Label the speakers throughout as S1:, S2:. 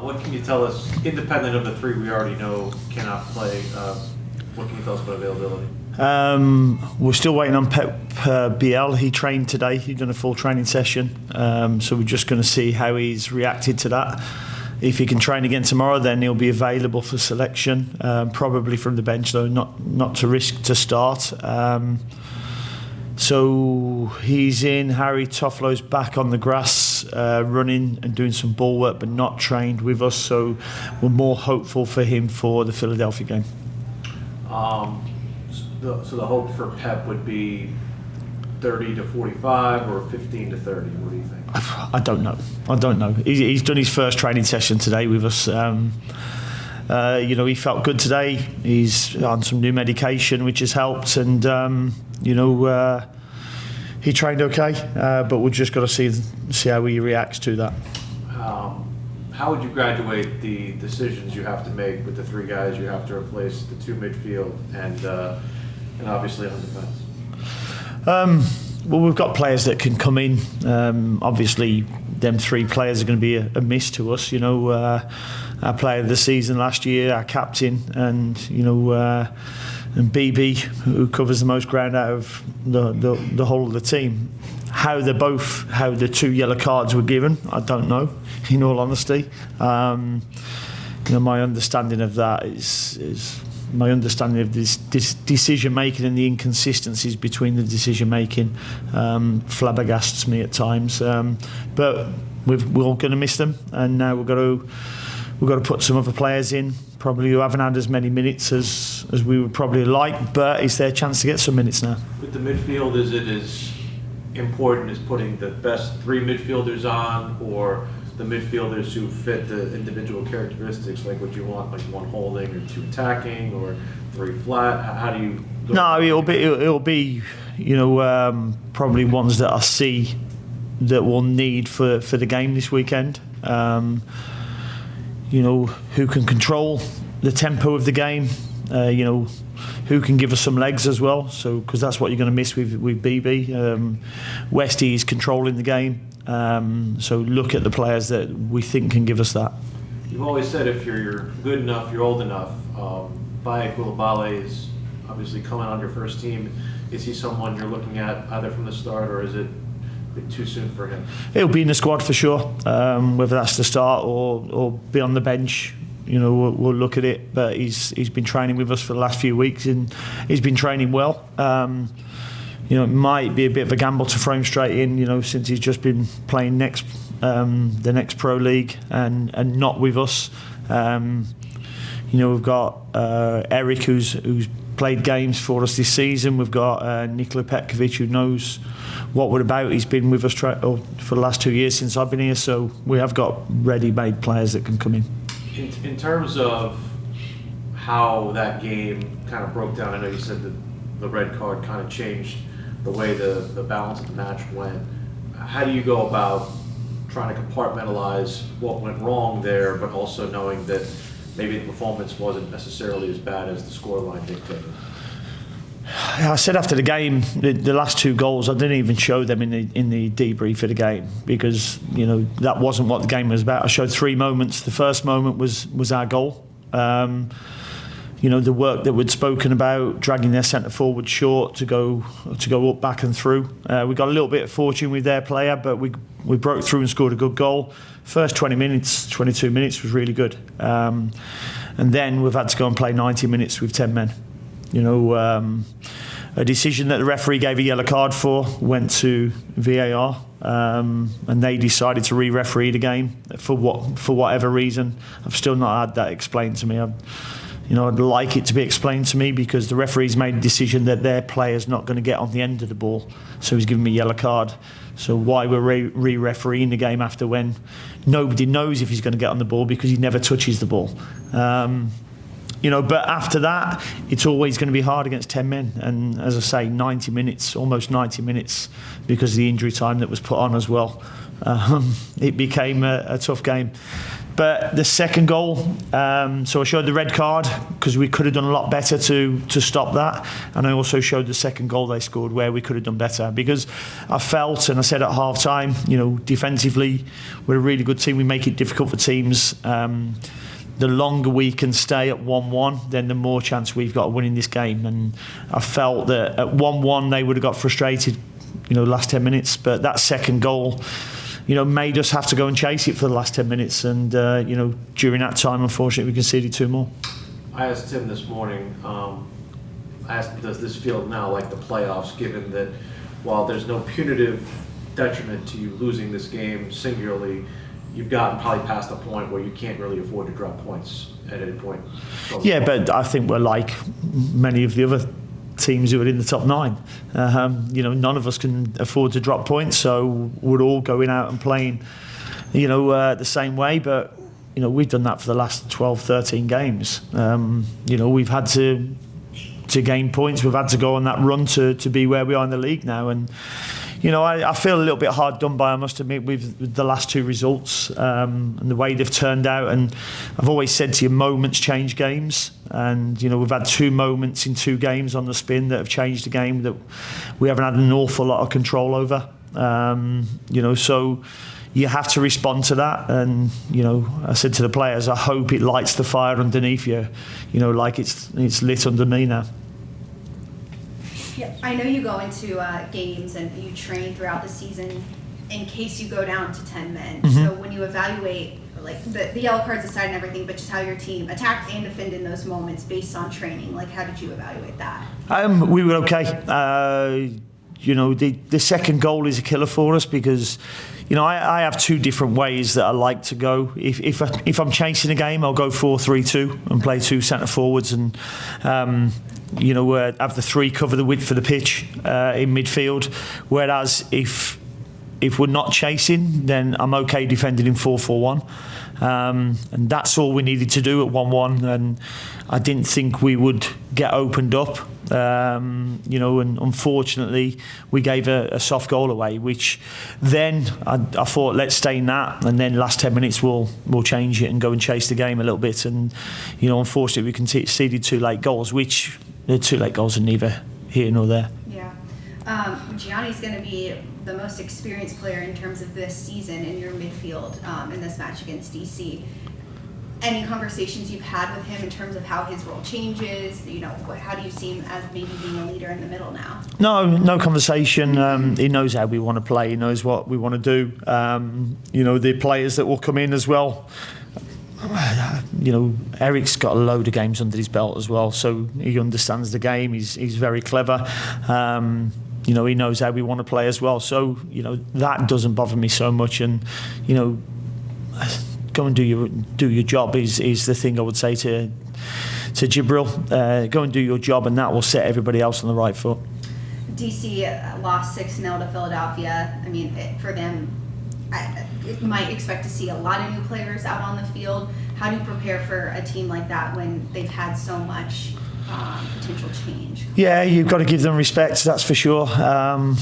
S1: What can you tell us, independent of the three we already know cannot play, what can you tell us about availability?
S2: We're still waiting on Pep Biel. He trained today. He's done a full training session. So we're just going to see how he's reacted to that. If he can train again tomorrow, then he'll be available for selection. Probably from the bench, though, not to risk to start. So he's in. Harry Toffolo's back on the grass, running and doing some ball work, but not trained with us. So we're more hopeful for him for the Philadelphia game.
S1: So the hope for Pep would be 30 to 45 or 15 to 30. What do you think?
S2: I don't know. He's done his first training session today with us. He felt good today. He's on some new medication, which has helped, and he trained okay. But we've just got to see how he reacts to that.
S1: How would you graduate the decisions you have to make with the three guys you have to replace, the two midfield and obviously on defence?
S2: Well, we've got players that can come in. Obviously, them three players are going to be a miss to us. Our player of the season last year, our captain, and and BB, who covers the most ground out of the whole of the team. How the two yellow cards were given, I don't know. In all honesty, my understanding of that is my understanding of this decision making and the inconsistencies between the decision making flabbergasts me at times. But we're all going to miss them, and now we've got to put some other players in, probably who haven't had as many minutes as we would probably like. But it's their chance to get some minutes now.
S1: With the midfield, is it as important as putting the best three midfielders on, or the midfielders who fit the individual characteristics, like what you want, like one holding or two attacking or three flat? How do you go?
S2: No, it'll be probably ones that I see that we'll need for the game this weekend. Who can control the tempo of the game, who can give us some legs as well. So because that's what you're going to miss with BB. Westy is controlling the game. So look at the players that we think can give us that.
S1: You've always said if you're good enough, you're old enough. Baye Coulibaly is obviously coming on your first team. Is he someone you're looking at either from the start, or is it a bit too soon for him?
S2: He'll be in the squad for sure, whether that's the start or be on the bench. We'll look at it. But he's been training with us for the last few weeks, and he's been training well. It might be a bit of a gamble to throw him straight in, since he's just been playing the next Pro League and not with us. We've got Eric, who's played games for us this season. We've got Nikola Petkovic, who knows what we're about. He's been with us for the last 2 years since I've been here, so we have got ready-made players that can come in.
S1: In terms of how that game kind of broke down, I know you said that the red card kind of changed the way the balance of the match went. How do you go about trying to compartmentalize what went wrong there, but also knowing that maybe the performance wasn't necessarily as bad as the scoreline dictated?
S2: I said after the game, the last two goals, I didn't even show them in the debrief of the game, because that wasn't what the game was about. I showed three moments. The first moment was our goal. The work that we'd spoken about, dragging their centre forward short to go up, back and through. We got a little bit of fortune with their player, but we broke through and scored a good goal. First 22 minutes was really good. And then we've had to go and play 90 minutes with 10 men. A decision that the referee gave a yellow card for went to VAR, and they decided to re-referee the game for whatever reason. I've still not had that explained to me. I'd like it to be explained to me, because the referee's made a decision that their player's not going to get on the end of the ball, so he's giving me a yellow card. So why we're re-refereeing the game after, when nobody knows if he's going to get on the ball, because he never touches the ball. But after that, it's always going to be hard against 10 men. And as I say, almost 90 minutes, because of the injury time that was put on as well. It became a tough game. But the second goal, so I showed the red card because we could have done a lot better to stop that, and I also showed the second goal they scored where we could have done better, because I felt, and I said at half time, defensively we're a really good team. We make it difficult for teams. The longer we can stay at 1-1, then the more chance we've got of winning this game. And I felt that at 1-1 they would have got frustrated, last 10 minutes. But that second goal, made us have to go and chase it for the last 10 minutes. And, during that time, unfortunately, we conceded 2 more.
S1: I asked Tim this morning, does this feel now like the playoffs, given that while there's no punitive detriment to you losing this game singularly, you've gotten probably past the point where you can't really afford to drop points at any point.
S2: Yeah, but I think we're like many of the other teams who are in the top 9. None of us can afford to drop points, so we're all going out and playing, the same way. But we've done that for the last 12, 13 games. We've had to gain points. We've had to go on that run to be where we are in the league now, and. I feel a little bit hard done by, I must admit, with the last 2 results and the way they've turned out. And I've always said to you, moments change games. And, we've had 2 moments in 2 games on the spin that have changed the game that we haven't had an awful lot of control over. So you have to respond to that. And, I said to the players, I hope it lights the fire underneath you, like it's lit under me now.
S3: Yeah, I know you go into games and you train throughout the season in case you go down to 10 men. Mm-hmm. So when you evaluate, like the yellow cards aside and everything, but just how your team attacked and defended in those moments based on training, like how did you evaluate that?
S2: We were okay. The second goal is a killer for us because, I have 2 different ways that I like to go. If I'm chasing a game, I'll go 4-3-2 and play 2 centre forwards and. Have the 3 cover the width for the pitch in midfield. Whereas if we're not chasing, then I'm okay defending in 4-4-1. And that's all we needed to do at 1-1. And I didn't think we would get opened up. And unfortunately, we gave a soft goal away, which then I thought, let's stay in that. And then last 10 minutes, we'll change it and go and chase the game a little bit. And, unfortunately, we conceded 2 late goals, which the 2 late goals are neither here nor there.
S3: Yeah. Gianni's going to be the most experienced player in terms of this season in your midfield in this match against DC. Any conversations you've had with him in terms of how his role changes? How do you see him as maybe being a leader in the middle now? No conversation. He knows how we want to play. He knows what we want to do. The players that will come in as well. Eric's got a load of games under his belt as well, so he understands the game. He's very clever. He knows how we want to play as well. So that doesn't bother me so much. And go and do your job is the thing I would say to Jibril. Go and do your job, and that will set everybody else on the right foot. DC lost 6-0 to Philadelphia. I mean, for them, you might expect to see a lot of new players out on the field. How do you prepare for a team like that when they've had so much potential change? Yeah, you've got to give them respect, that's for sure. I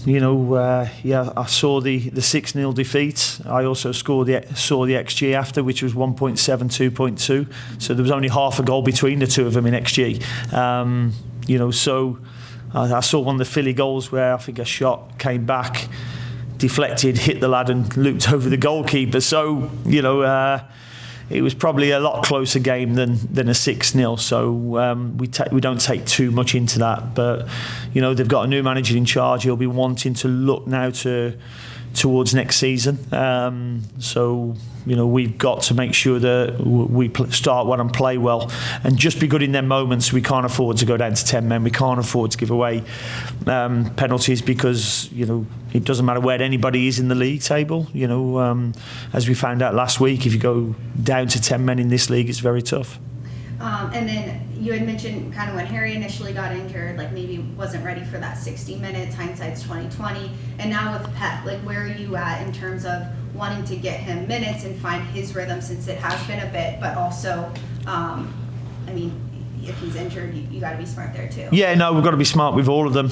S3: saw the 6-0 defeat. I also saw the XG after, which was 1.7, 2.2. So there was only half a goal between the 2 of them in XG. So I saw one of the Philly goals where I think a shot came back, deflected, hit the lad and looped over the goalkeeper. So, it was probably a lot closer game than a 6-0. So we don't take too much into that. But, they've got a new manager in charge. He'll be wanting to look now towards next season. So, we've got to make sure that we start well and play well and just be good in their moments. We can't afford to go down to 10 men. We can't afford to give away penalties because, it doesn't matter where anybody is in the league table. As we found out last week, if you go down to 10 men in this league, it's very tough. And then you had mentioned kind of when Harry initially got injured, like maybe wasn't ready for that 60 minutes, hindsight's 20/20. And now with Pep, like where are you at in terms of wanting to get him minutes and find his rhythm since it has been a bit, but also, if he's injured, you got to be smart there too.
S2: Yeah, no, we've got to be smart with all of them.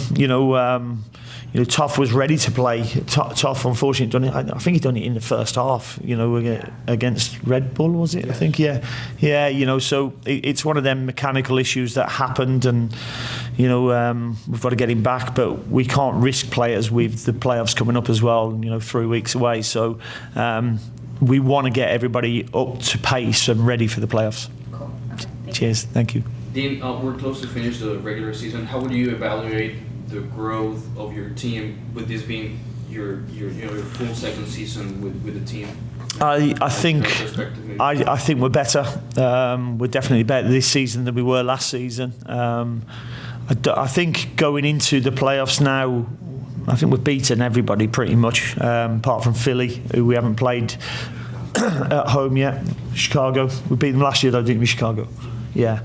S3: Toff was ready to play. Toff, unfortunately, done it. I think he done it in the first half. Against Red Bull, was it? Yes. I think, yeah. So it's one of them mechanical issues that happened, and we've got to get him back. But we can't risk players with the playoffs coming up as well. 3 weeks away. So we want to get everybody up to pace and ready for the playoffs.
S4: Cool. Okay.
S3: Cheers. Thank you.
S5: Dean, we're close to finish the regular season. How would you evaluate the growth of your team with this being your full second season with the team?
S3: I think we're better. We're definitely better this season than we were last season. I think going into the playoffs now, I think we've beaten everybody pretty much, apart from Philly, who we haven't played at home yet. Chicago, we beat them last year though, didn't we? Chicago, yeah.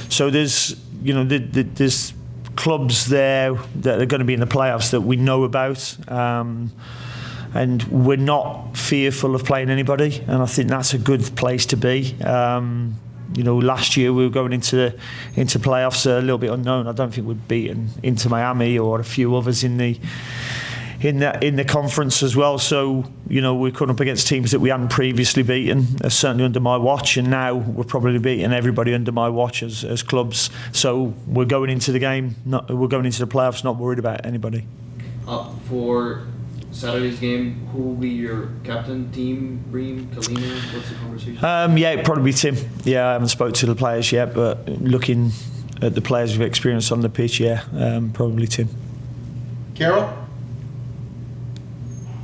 S3: So there's there's clubs there that are going to be in the playoffs that we know about, and we're not fearful of playing anybody, and I think that's a good place to be. Last year we were going into playoffs a little bit unknown. I don't think we'd beaten Inter Miami or a few others in the conference as well. So we're coming up against teams that we hadn't previously beaten, certainly under my watch, and now we're probably beating everybody under my watch as clubs. So we're going into the game, we're going into the playoffs not worried about anybody.
S5: For Saturday's game, who will be your captain, team, Reem, Kalina? What's the conversation?
S3: It'd probably be Tim. Yeah, I haven't spoke to the players yet, but looking at the players we've experienced on the pitch, probably Tim.
S6: Carol?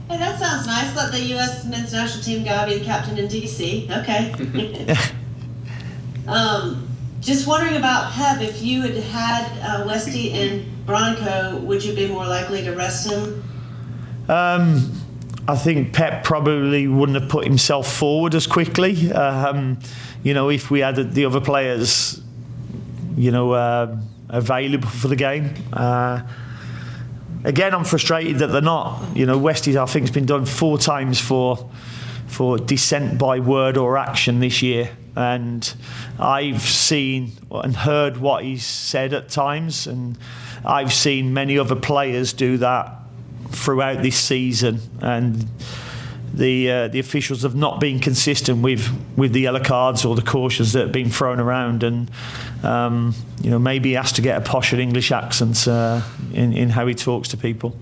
S4: Hey, that sounds nice. Let the U.S. men's national team guy be the captain in D.C. Okay. Just wondering about Pep. If you had Westy and Bronco, would you be more likely to rest him?
S3: I think Pep probably wouldn't have put himself forward as quickly. If we had the other players, available for the game. Again, I'm frustrated that they're not. Westies, I think, has been done 4 times for dissent by word or action this year, and I've seen and heard what he's said at times, and I've seen many other players do that throughout this season, and the officials have not been consistent with the yellow cards or the cautions that have been thrown around, and maybe he has to get a posher English accent in how he talks to people.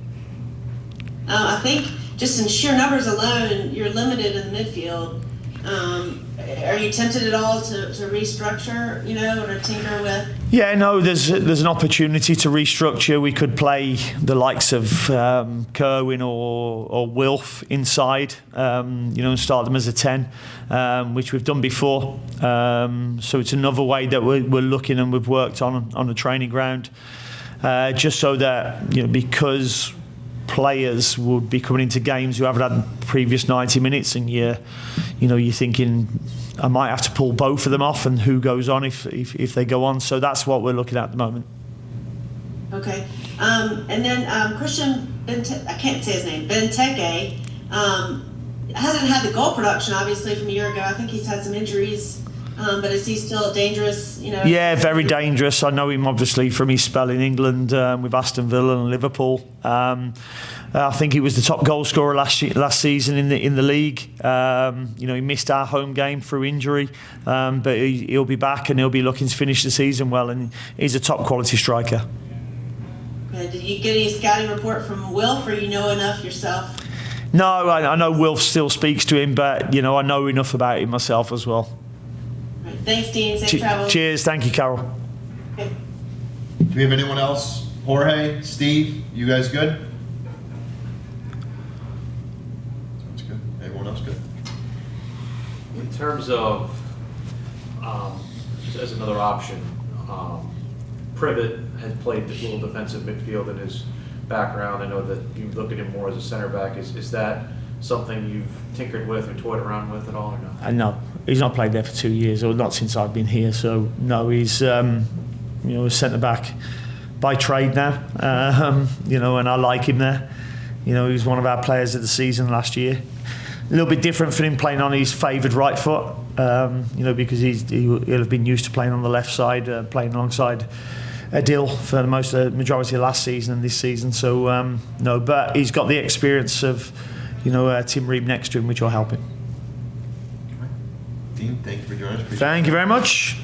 S4: I think just in sheer numbers alone, you're limited in the midfield. Are you tempted at all to restructure, or to tinker with?
S3: Yeah, no, there's an opportunity to restructure. We could play the likes of Kerwin or Wilf inside, and start them as a 10, which we've done before. So it's another way that we're looking, and we've worked on the training ground, just so that, because players would be coming into games who haven't had the previous 90 minutes, and you're thinking, I might have to pull both of them off, and who goes on if they go on. So that's what we're looking at the moment.
S4: Okay. And then Christian I can't say his name, Benteke, hasn't had the goal production, obviously, from a year ago. I think he's had some injuries. But is he still dangerous?
S3: Yeah, very dangerous. I know him obviously from his spell in England with Aston Villa and Liverpool. I think he was the top goal scorer last season in the league. He missed our home game through injury, but he'll be back, and he'll be looking to finish the season well. And he's a top quality striker.
S4: Okay. Did you get any scouting report from Wilf, or you know enough yourself?
S3: No, I know Wilf still speaks to him, but I know enough about him myself as well.
S4: Right. Thanks, Dean. Safe travels.
S3: Cheers. Thank you, Carol.
S4: Okay.
S6: Do we have anyone else? Jorge, Steve, you guys good? Sounds good. Everyone else good?
S1: In terms of, as another option, Privet has played a little defensive midfield in his background. I know that you look at him more as a center back. Is that something you've tinkered with or toyed around with at all, or no?
S3: No, he's not played there for 2 years, or not since I've been here. So no, he's a centre back by trade now. And I like him there. He was one of our players of the season last year. A little bit different for him playing on his favoured right foot, because he'll have been used to playing on the left side, playing alongside a deal for the majority of last season and this season. So no, but he's got the experience of, Tim Reeb next to him, which will help him.
S6: Dean, thank you for joining us. Appreciate it.
S3: Thank you very much.